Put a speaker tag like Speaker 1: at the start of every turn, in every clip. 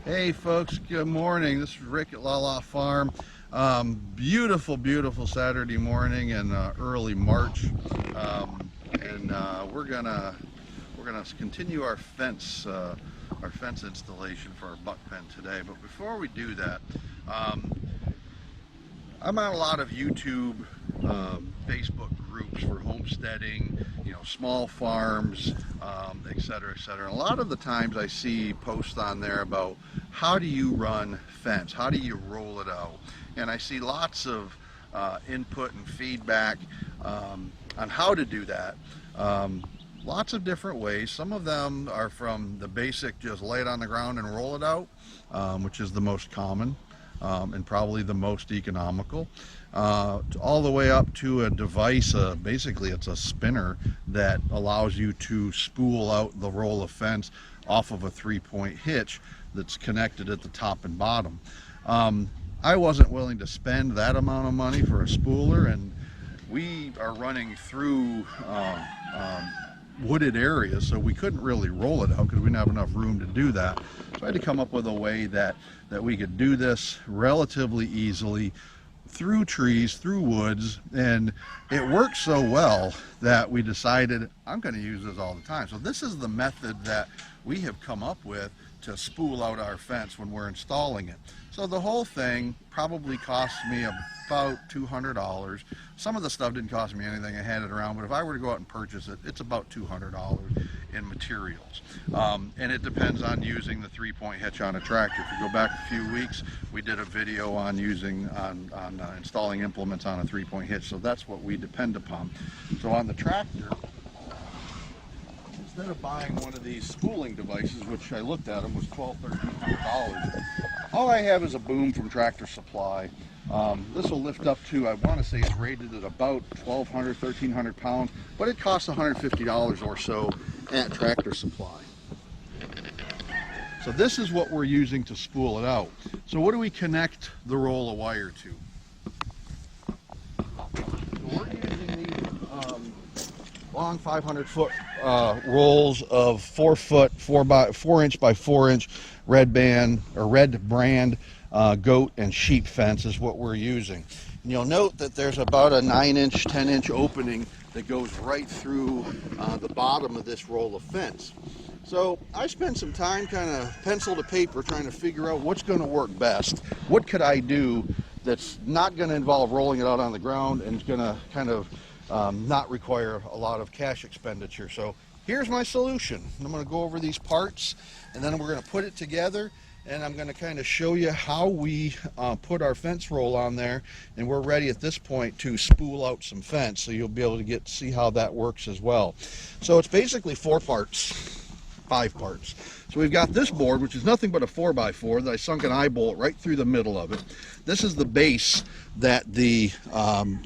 Speaker 1: Hey folks, good morning. This is Rick at LaLa Farm. Beautiful, beautiful Saturday morning in early March, and we're gonna continue our fence installation for our buck pen today. But before we do that, I'm on a lot of YouTube, Facebook groups for homesteading, small farms, etc., etc. And a lot of the times I see posts on there about how do you run fence, how do you roll it out, and I see lots of input and feedback on how to do that. Lots of different ways. Some of them are from the basic, just lay it on the ground and roll it out, which is the most common and probably the most economical, all the way up to a device, basically it's a spinner that allows you to spool out the roll of fence off of a 3-point hitch that's connected at the top and bottom. I wasn't willing to spend that amount of money for a spooler, and we are running through wooded areas, so we couldn't really roll it out because we didn't have enough room to do that. So I had to come up with a way that we could do this relatively easily through trees, through woods, and it worked so well that we decided I'm going to use this all the time. So this is the method that we have come up with to spool out our fence when we're installing it. So the whole thing probably cost me about $200. Some of the stuff didn't cost me anything, I had it around, but if I were to go out and purchase it, it's about $200 in materials. And it depends on using the 3-point hitch on a tractor. If you go back a few weeks, we did a video on installing implements on a 3-point hitch, so that's what we depend upon. So on the tractor, instead of buying one of these spooling devices, which I looked at them was $1,200, all I have is a boom from Tractor Supply. This will lift up to, I want to say it's rated at about 1,200, 1,300 pounds, but it costs $150 or so at Tractor Supply. So this is what we're using to spool it out. So what do we connect the roll of wire to? So we're using these long 500-foot rolls of 4-foot, 4-inch by 4-inch red brand goat and sheep fence is what we're using. And you'll note that there's about a 9-inch, 10-inch opening that goes right through the bottom of this roll of fence. So I spent some time kind of pencil to paper trying to figure out what's going to work best. What could I do that's not going to involve rolling it out on the ground and is going to kind of not require a lot of cash expenditure. So here's my solution. I'm going to go over these parts, and then we're going to put it together, and I'm going to kind of show you how we put our fence roll on there, and we're ready at this point to spool out some fence, so you'll be able to see how that works as well. So it's basically 4 parts, 5 parts. So we've got this board, which is nothing but a 4x4 that I sunk an eye bolt right through the middle of it. This is the base that the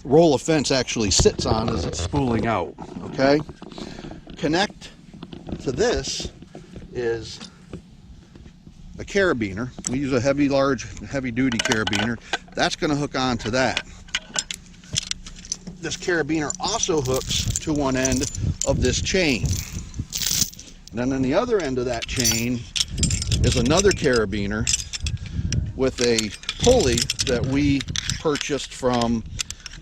Speaker 1: roll of fence actually sits on as it's spooling out, okay? Connect to this is a carabiner. We use a heavy-duty carabiner. That's going to hook onto that. This carabiner also hooks to one end of this chain. And then on the other end of that chain is another carabiner with a pulley that we purchased from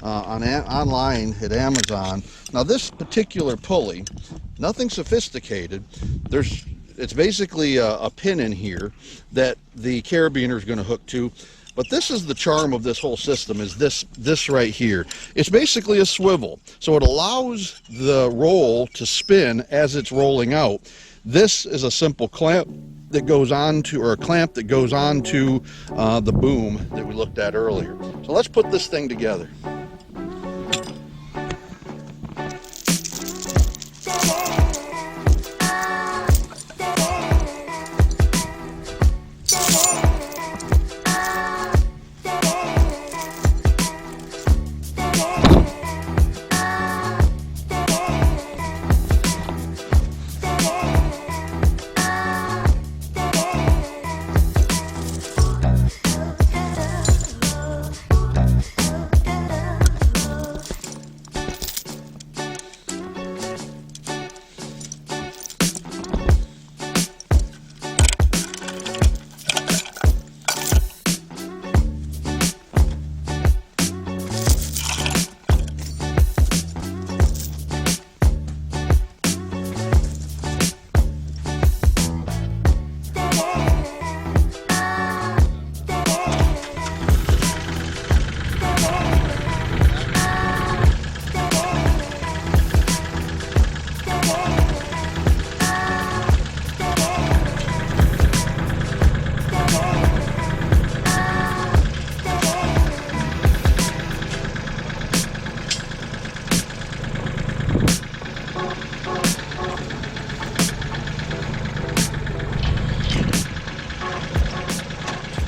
Speaker 1: online at Amazon. Now this particular pulley, nothing sophisticated. It's basically a pin in here that the carabiner is going to hook to. But this is the charm of this whole system, is this right here. It's basically a swivel, so it allows the roll to spin as it's rolling out. This is a simple clamp that goes on to, or a clamp that goes on to the boom that we looked at earlier. So let's put this thing together.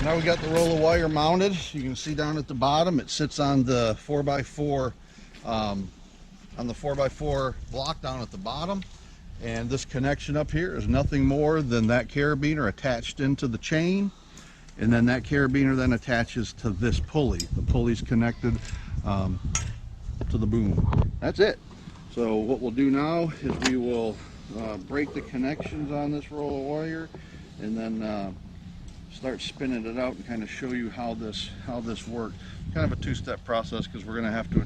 Speaker 1: Now we got the roll of wire mounted. You can see down at the bottom, it sits on the 4x4 on the 4x4 block down at the bottom. And this connection up here is nothing more than that carabiner attached into the chain. And then that carabiner then attaches to this pulley. The pulley's connected to the boom. That's it. So what we'll do now is we will break the connections on this roll of wire and then start spinning it out and kind of show you how this works. Kind of a two-step process, because we're going to have to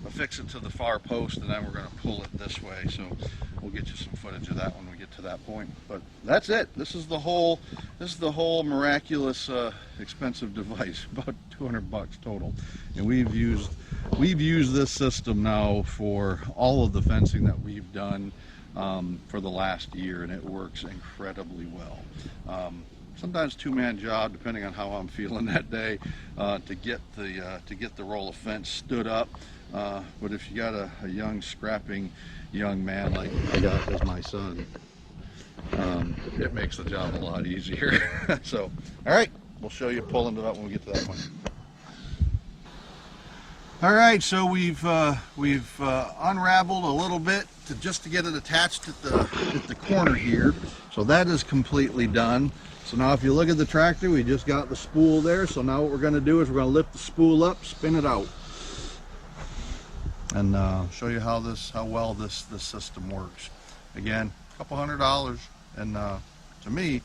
Speaker 1: affix it to the far post, and then we're going to pull it this way. So we'll get you some footage of that when we get to that point. But that's it. This is the whole miraculous expensive device, about 200 bucks total. And we've used this system now for all of the fencing that we've done for the last year, and it works incredibly well. Sometimes two-man job, depending on how I'm feeling that day, to get the roll of fence stood up. But if you got a young, scrapping young man like I got as my son, it makes the job a lot easier. So, all right, we'll show you pulling it up when we get to that point. All right, so we've unraveled a little bit just to get it attached at the corner here. So that is completely done. So now if you look at the tractor, we just got the spool there. So now what we're going to do is we're going to lift the spool up, spin it out, and show you how well this system works. Again, a couple $100, and to me,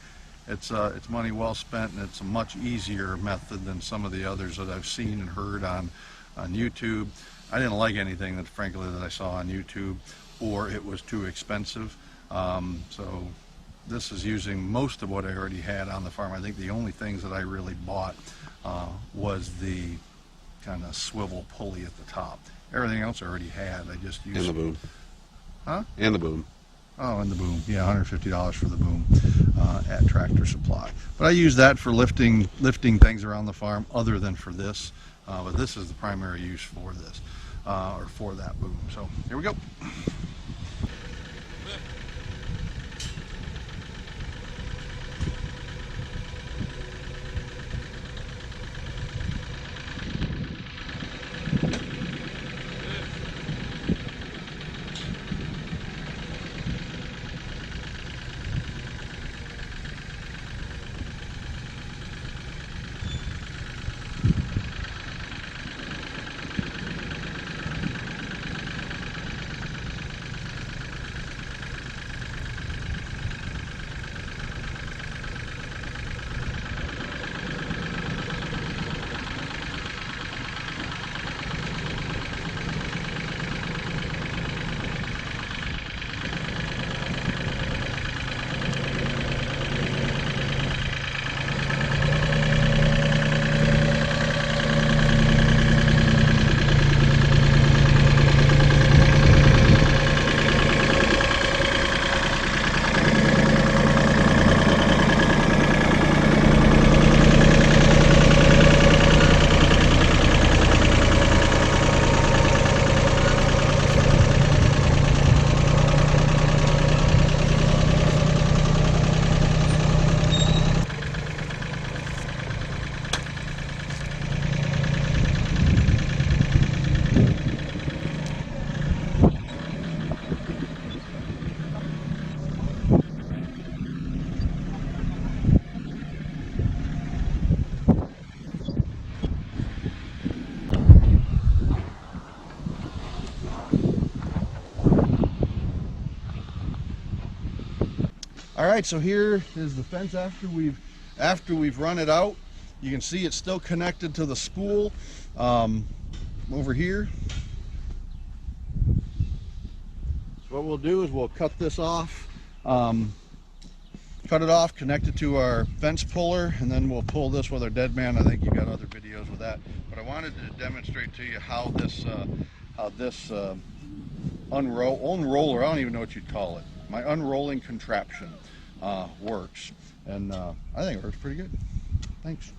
Speaker 1: it's money well spent, and it's a much easier method than some of the others that I've seen and heard on YouTube. I didn't like anything that, frankly, that I saw on YouTube, or it was too expensive. So this is using most of what I already had on the farm. I think the only things that I really bought was the kind of swivel pulley at the top. Everything else I already had. I just used. And the boom. Huh? And the boom. Oh, and the boom. Yeah, $150 for the boom at Tractor Supply. But I use that for lifting things around the farm, other than for this. But this is the primary use for this, or for that boom. So here we go. All right, so here is the fence after we've run it out. You can see it's still connected to the spool over here. So what we'll do is we'll cut this off, cut it off, connect it to our fence puller, and then we'll pull this with our dead man. I think you got other videos with that, but I wanted to demonstrate to you how this unroller, I don't even know what you'd call it, my unrolling contraption works, and I think it works pretty good. Thanks.